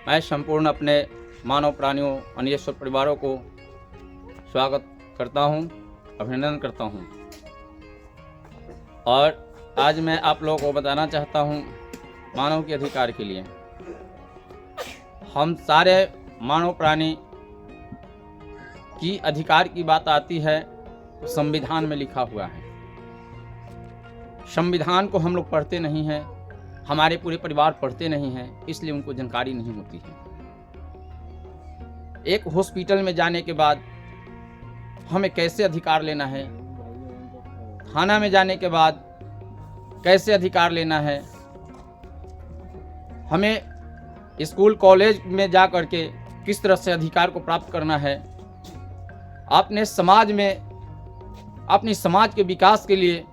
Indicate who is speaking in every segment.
Speaker 1: मैं संपूर्ण अपने मानव प्राणियों अन्येश्वर परिवारों को स्वागत करता हूं, अभिनंदन करता हूं। और आज मैं आप लोगों को बताना चाहता हूं मानव के अधिकार के लिए। हम सारे मानव प्राणी की अधिकार की बात आती है तो संविधान में लिखा हुआ है। संविधान को हम लोग पढ़ते नहीं हैं, हमारे पूरे परिवार पढ़ते नहीं हैं, इसलिए उनको जानकारी नहीं होती है। एक हॉस्पिटल में जाने के बाद हमें कैसे अधिकार लेना है, थाना में जाने के बाद कैसे अधिकार लेना है, हमें स्कूल कॉलेज में जा कर के किस तरह से अधिकार को प्राप्त करना है, अपने समाज में अपनी समाज के विकास के लिए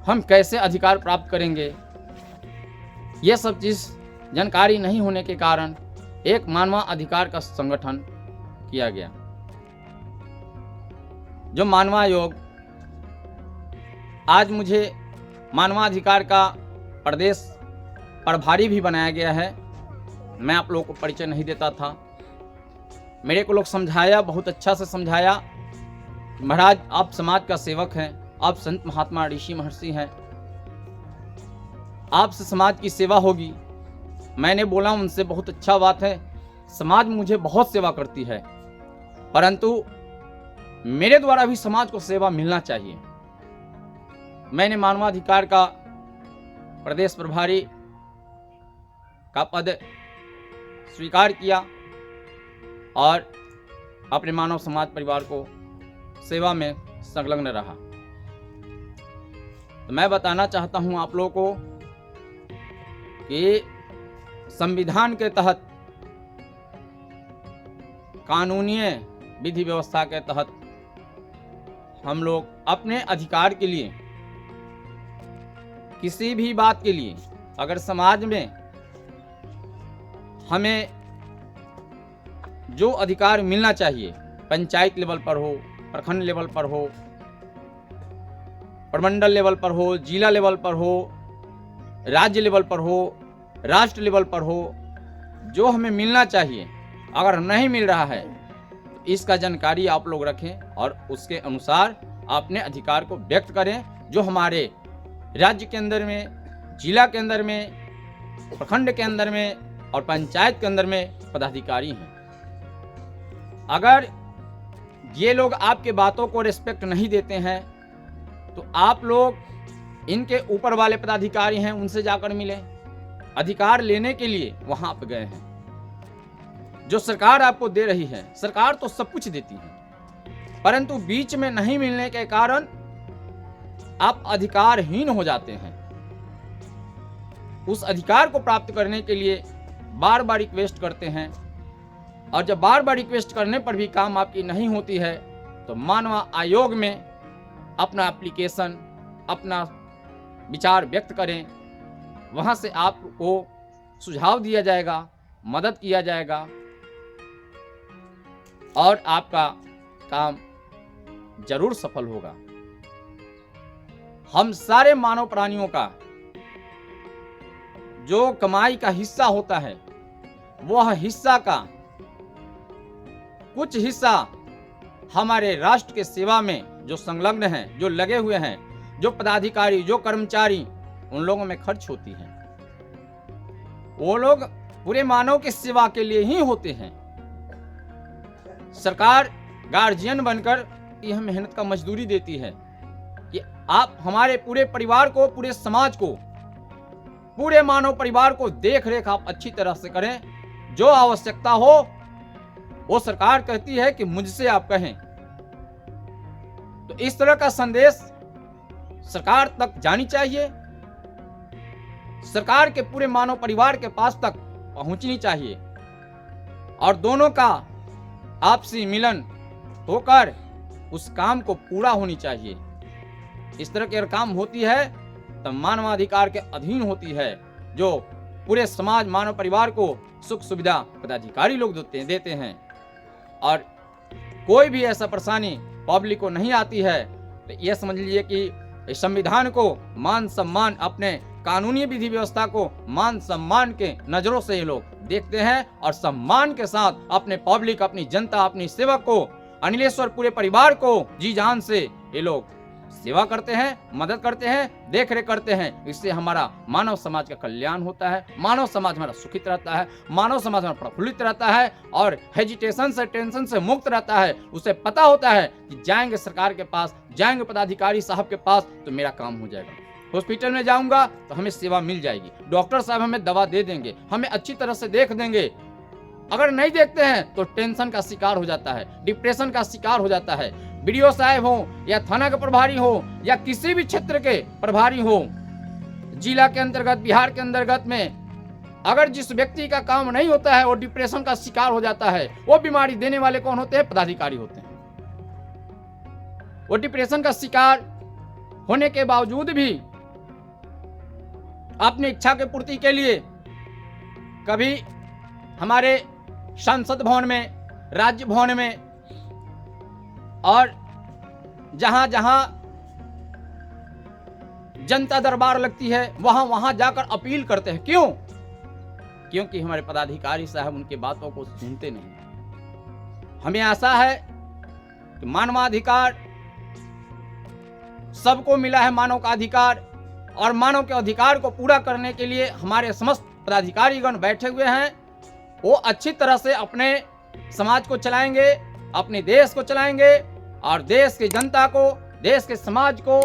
Speaker 1: हम कैसे अधिकार प्राप्त करेंगे, ये सब चीज़ जानकारी नहीं होने के कारण एक मानव अधिकार का संगठन किया गया, जो मानव आयोग। आज मुझे मानवाधिकार का प्रदेश प्रभारी भी बनाया गया है। मैं आप लोगों को परिचय नहीं देता था, मेरे को लोग समझाया, बहुत अच्छा से समझाया। महाराज आप समाज का सेवक हैं, आप संत महात्मा ऋषि महर्षि हैं, आपसे समाज की सेवा होगी। मैंने बोला उनसे बहुत अच्छा बात है, समाज मुझे बहुत सेवा करती है, परंतु मेरे द्वारा भी समाज को सेवा मिलना चाहिए। मैंने मानवाधिकार का प्रदेश प्रभारी का पद स्वीकार किया और अपने मानव समाज परिवार को सेवा में संलग्न रहा। तो मैं बताना चाहता हूं आप लोगों को कि संविधान के तहत, कानूनी विधि व्यवस्था के तहत हम लोग अपने अधिकार के लिए, किसी भी बात के लिए, अगर समाज में हमें जो अधिकार मिलना चाहिए, पंचायत लेवल पर हो, प्रखंड लेवल पर हो, प्रमंडल लेवल पर हो, जिला लेवल पर हो, राज्य लेवल पर हो, राष्ट्र लेवल पर हो, जो हमें मिलना चाहिए, अगर नहीं मिल रहा है तो इसका जानकारी आप लोग रखें और उसके अनुसार अपने अधिकार को व्यक्त करें। जो हमारे राज्य के अंदर में, जिला के अंदर में, प्रखंड के अंदर में और पंचायत के अंदर में पदाधिकारी हैं, अगर ये लोग आपके बातों को रिस्पेक्ट नहीं देते हैं तो आप लोग इनके ऊपर वाले पदाधिकारी हैं, उनसे जाकर मिलें। अधिकार लेने के लिए वहां पे गए हैं। जो सरकार आपको दे रही है, सरकार तो सब कुछ देती है, परंतु बीच में नहीं मिलने के कारण आप अधिकारहीन हो जाते हैं। उस अधिकार को प्राप्त करने के लिए बार बार रिक्वेस्ट करते हैं, और जब बार बार रिक्वेस्ट करने पर भी काम आपकी नहीं होती है तो मानव आयोग में अपना एप्लीकेशन, अपना विचार व्यक्त करें। वहां से आपको सुझाव दिया जाएगा, मदद किया जाएगा और आपका काम जरूर सफल होगा। हम सारे मानव प्राणियों का जो कमाई का हिस्सा होता है, वह हिस्सा का कुछ हिस्सा हमारे राष्ट्र के सेवा में जो संलग्न हैं, जो लगे हुए हैं, जो पदाधिकारी, जो कर्मचारी, उन लोगों में खर्च होती है। वो लोग पूरे मानव की सेवा के लिए ही होते हैं। सरकार गार्जियन बनकर यह मेहनत का मजदूरी देती है कि आप हमारे पूरे परिवार को, पूरे समाज को, पूरे मानव परिवार को देख रेख आप अच्छी तरह से करें। जो आवश्यकता हो वो सरकार कहती है कि मुझसे आप कहें। तो इस तरह का संदेश सरकार तक जानी चाहिए, सरकार के पूरे मानव परिवार के पास तक पहुंचनी चाहिए, और दोनों का आपसी मिलन होकर उस काम को पूरा होनी चाहिए। इस तरह के अगर काम होती है तब मानवाधिकार के अधीन होती है, जो पूरे समाज, मानव परिवार को सुख सुविधा पदाधिकारी लोग देते हैं। और कोई भी ऐसा परेशानी पब्लिक को नहीं आती है तो यह समझ लीजिए कि संविधान को मान सम्मान, अपने कानूनी विधि व्यवस्था को मान सम्मान के नजरों से ये लोग देखते हैं और सम्मान के साथ अपने पब्लिक, अपनी जनता, अपनी सेवक को, अनिलेश्वर पूरे परिवार को जी जान से ये लोग सेवा करते हैं, मदद करते हैं, देख रेख करते हैं। इससे हमारा मानव समाज का कल्याण होता है, मानव समाज हमारा सुखित रहता है, मानव समाज हमारा प्रफुल्लित रहता है और हेजिटेशन से, टेंशन से मुक्त रहता है। उसे पता होता है कि जाएंगे सरकार के पास, जाएंगे पदाधिकारी साहब के पास तो मेरा काम हो जाएगा। हॉस्पिटल में जाऊंगा तो हमें सेवा मिल जाएगी, डॉक्टर साहब हमें दवा दे देंगे, हमें अच्छी तरह से देख देंगे। अगर नहीं देखते हैं तो टेंशन का शिकार हो जाता है, डिप्रेशन का शिकार हो जाता है। बीडीओ साहब हो या थाना के प्रभारी हो या किसी भी क्षेत्र के प्रभारी हो, जिला के अंतर्गत, बिहार के अंतर्गत में अगर जिस व्यक्ति का काम नहीं होता है वो डिप्रेशन का शिकार हो जाता है, वो बीमारी देने वाले कौन होते हैं? पदाधिकारी होते हैं। वो डिप्रेशन का शिकार होने के बावजूद भी अपनी इच्छा के पूर्ति के लिए कभी हमारे संसद भवन में, राज्य भवन में और जहां जहां जनता दरबार लगती है वहां वहां जाकर अपील करते हैं। क्यों? क्योंकि हमारे पदाधिकारी साहब उनकी बातों को सुनते नहीं। हमें आशा है कि मानवाधिकार सबको मिला है, मानव का अधिकार, और मानव के अधिकार को पूरा करने के लिए हमारे समस्त पदाधिकारीगण बैठे हुए हैं। वो अच्छी तरह से अपने समाज को चलाएंगे, अपने देश को चलाएंगे और देश की जनता को, देश के समाज को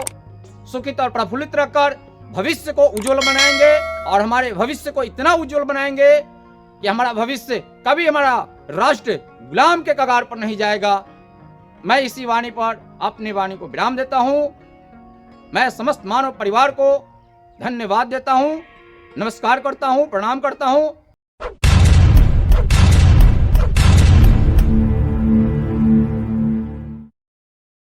Speaker 1: सुखित और प्रफुल्लित रखकर भविष्य को उज्जवल बनाएंगे। और हमारे भविष्य को इतना उज्जवल बनाएंगे कि हमारा भविष्य कभी, हमारा राष्ट्र गुलाम के कगार पर नहीं जाएगा। मैं इसी वाणी पर अपनी वाणी को विराम देता हूं। मैं समस्त मानव परिवार को धन्यवाद देता हूं, नमस्कार करता हूं, प्रणाम करता हूं।